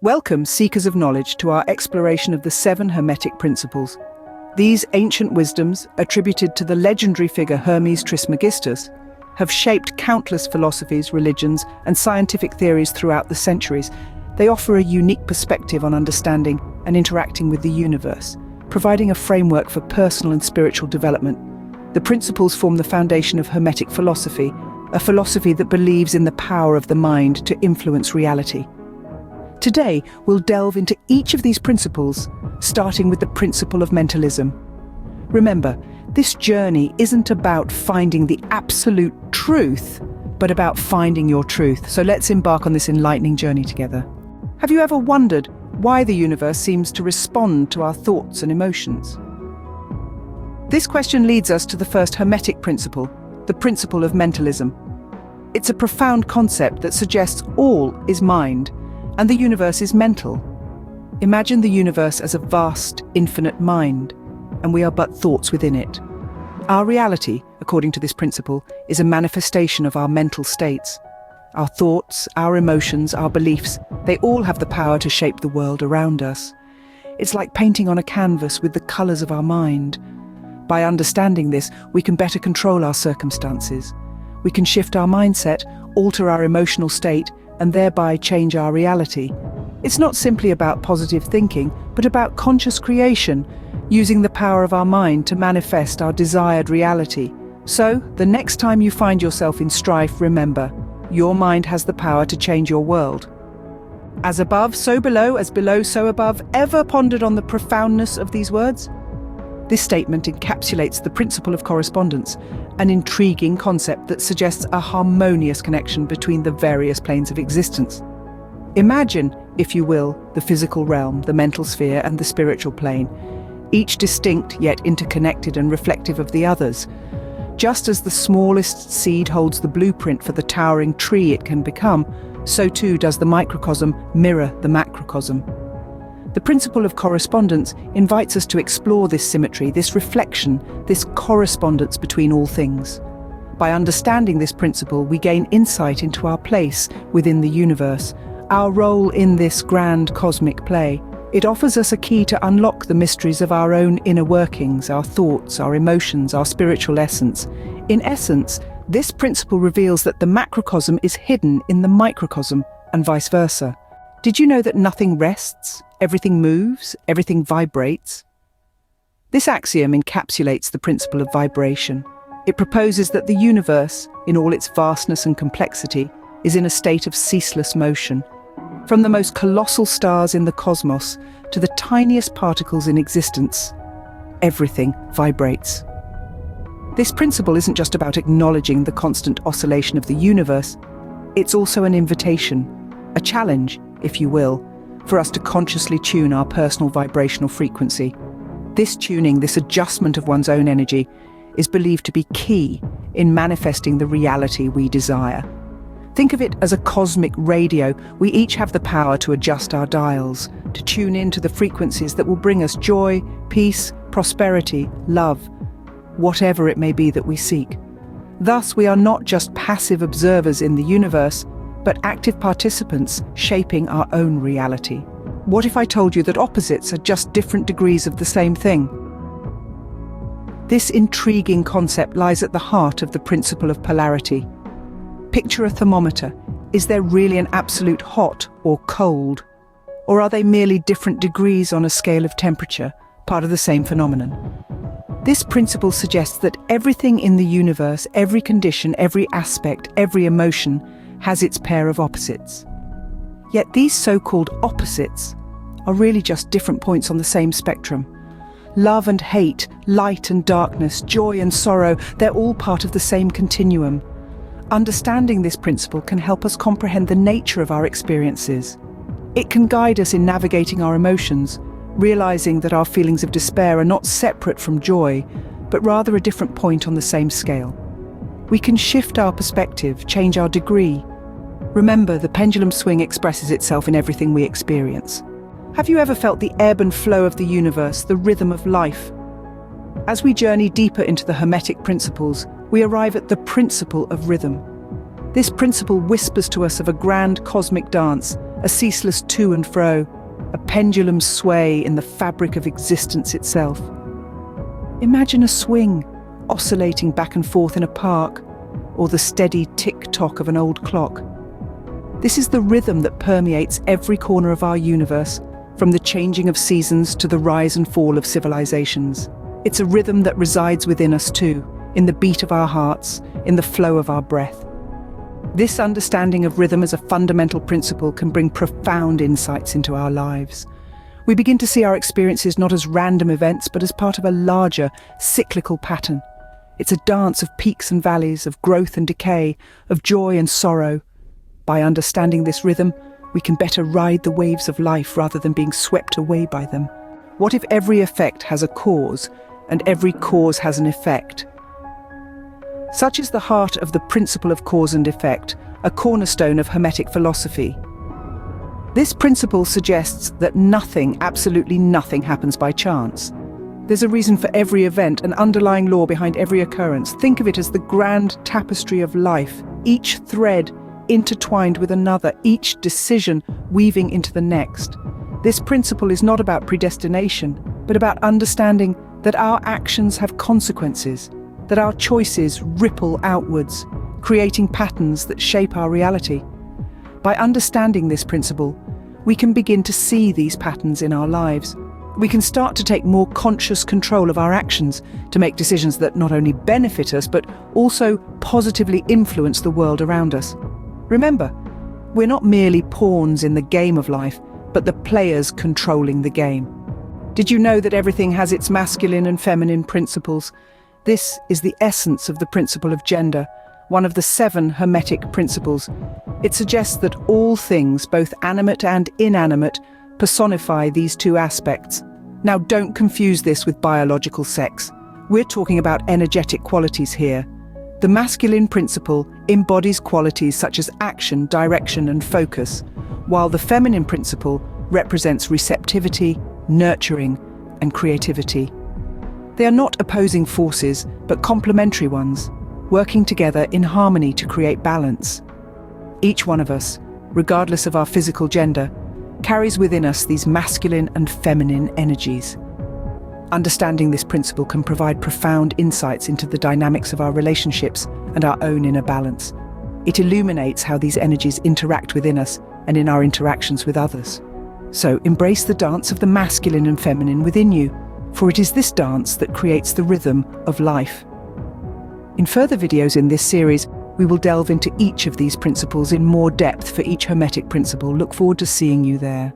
Welcome, seekers of knowledge, to our exploration of the Seven Hermetic Principles. These ancient wisdoms, attributed to the legendary figure Hermes Trismegistus, have shaped countless philosophies, religions, and scientific theories throughout the centuries. They offer a unique perspective on understanding and interacting with the universe, providing a framework for personal and spiritual development. The principles form the foundation of Hermetic philosophy, a philosophy that believes in the power of the mind to influence reality. Today, we'll delve into each of these principles, starting with the principle of mentalism. Remember, this journey isn't about finding the absolute truth, but about finding your truth. So let's embark on this enlightening journey together. Have you ever wondered why the universe seems to respond to our thoughts and emotions? This question leads us to the first Hermetic principle, the principle of mentalism. It's a profound concept that suggests all is mind, and the universe is mental. Imagine the universe as a vast, infinite mind, and we are but thoughts within it. Our reality, according to this principle, is a manifestation of our mental states. Our thoughts, our emotions, our beliefs, they all have the power to shape the world around us. It's like painting on a canvas with the colors of our mind. By understanding this, we can better control our circumstances. We can shift our mindset, alter our emotional state, and thereby change our reality. It's not simply about positive thinking, but about conscious creation, using the power of our mind to manifest our desired reality. So, the next time you find yourself in strife, remember, your mind has the power to change your world. As above, so below, as below, so above. Ever pondered on the profoundness of these words? This statement encapsulates the principle of correspondence, an intriguing concept that suggests a harmonious connection between the various planes of existence. Imagine, if you will, the physical realm, the mental sphere, and the spiritual plane, each distinct yet interconnected and reflective of the others. Just as the smallest seed holds the blueprint for the towering tree it can become, so too does the microcosm mirror the macrocosm. The principle of correspondence invites us to explore this symmetry, this reflection, this correspondence between all things. By understanding this principle, we gain insight into our place within the universe, our role in this grand cosmic play. It offers us a key to unlock the mysteries of our own inner workings, our thoughts, our emotions, our spiritual essence. In essence, this principle reveals that the macrocosm is hidden in the microcosm, and vice versa. Did you know that nothing rests? Everything moves, everything vibrates. This axiom encapsulates the principle of vibration. It proposes that the universe, in all its vastness and complexity, is in a state of ceaseless motion. From the most colossal stars in the cosmos to the tiniest particles in existence, everything vibrates. This principle isn't just about acknowledging the constant oscillation of the universe, it's also an invitation, a challenge, if you will, for us to consciously tune our personal vibrational frequency. This tuning, this adjustment of one's own energy, is believed to be key in manifesting the reality we desire. Think of it as a cosmic radio. We each have the power to adjust our dials, to tune in to the frequencies that will bring us joy, peace, prosperity, love, whatever it may be that we seek. Thus, we are not just passive observers in the universe, but active participants shaping our own reality. What if I told you that opposites are just different degrees of the same thing? This intriguing concept lies at the heart of the principle of polarity. Picture a thermometer. Is there really an absolute hot or cold? Or are they merely different degrees on a scale of temperature, part of the same phenomenon? This principle suggests that everything in the universe, every condition, every aspect, every emotion, has its pair of opposites. Yet these so-called opposites are really just different points on the same spectrum. Love and hate, light and darkness, joy and sorrow, they're all part of the same continuum. Understanding this principle can help us comprehend the nature of our experiences. It can guide us in navigating our emotions, realizing that our feelings of despair are not separate from joy, but rather a different point on the same scale. We can shift our perspective, change our degree. Remember, the pendulum swing expresses itself in everything we experience. Have you ever felt the ebb and flow of the universe, the rhythm of life? As we journey deeper into the Hermetic principles, we arrive at the principle of rhythm. This principle whispers to us of a grand cosmic dance, a ceaseless to and fro, a pendulum sway in the fabric of existence itself. Imagine a swing, oscillating back and forth in a park, or the steady tick-tock of an old clock. This is the rhythm that permeates every corner of our universe, from the changing of seasons to the rise and fall of civilizations. It's a rhythm that resides within us too, in the beat of our hearts, in the flow of our breath. This understanding of rhythm as a fundamental principle can bring profound insights into our lives. We begin to see our experiences not as random events, but as part of a larger, cyclical pattern. It's a dance of peaks and valleys, of growth and decay, of joy and sorrow. By understanding this rhythm, we can better ride the waves of life rather than being swept away by them. What if every effect has a cause, and every cause has an effect? Such is the heart of the principle of cause and effect, a cornerstone of Hermetic philosophy. This principle suggests that nothing, absolutely nothing, happens by chance. There's a reason for every event, an underlying law behind every occurrence. Think of it as the grand tapestry of life, each thread intertwined with another, each decision weaving into the next. This principle is not about predestination, but about understanding that our actions have consequences, that our choices ripple outwards, creating patterns that shape our reality. By understanding this principle, we can begin to see these patterns in our lives. We can start to take more conscious control of our actions, to make decisions that not only benefit us, but also positively influence the world around us. Remember, we're not merely pawns in the game of life, but the players controlling the game. Did you know that everything has its masculine and feminine principles? This is the essence of the principle of gender, one of the 7 Hermetic Principles. It suggests that all things, both animate and inanimate, personify these two aspects. Now, don't confuse this with biological sex. We're talking about energetic qualities here. The masculine principle embodies qualities such as action, direction, and focus, while the feminine principle represents receptivity, nurturing, and creativity. They are not opposing forces, but complementary ones, working together in harmony to create balance. Each one of us, regardless of our physical gender, carries within us these masculine and feminine energies. Understanding this principle can provide profound insights into the dynamics of our relationships and our own inner balance. It illuminates how these energies interact within us and in our interactions with others. So embrace the dance of the masculine and feminine within you, for it is this dance that creates the rhythm of life. In further videos in this series, we will delve into each of these principles in more depth for each Hermetic principle. Look forward to seeing you there.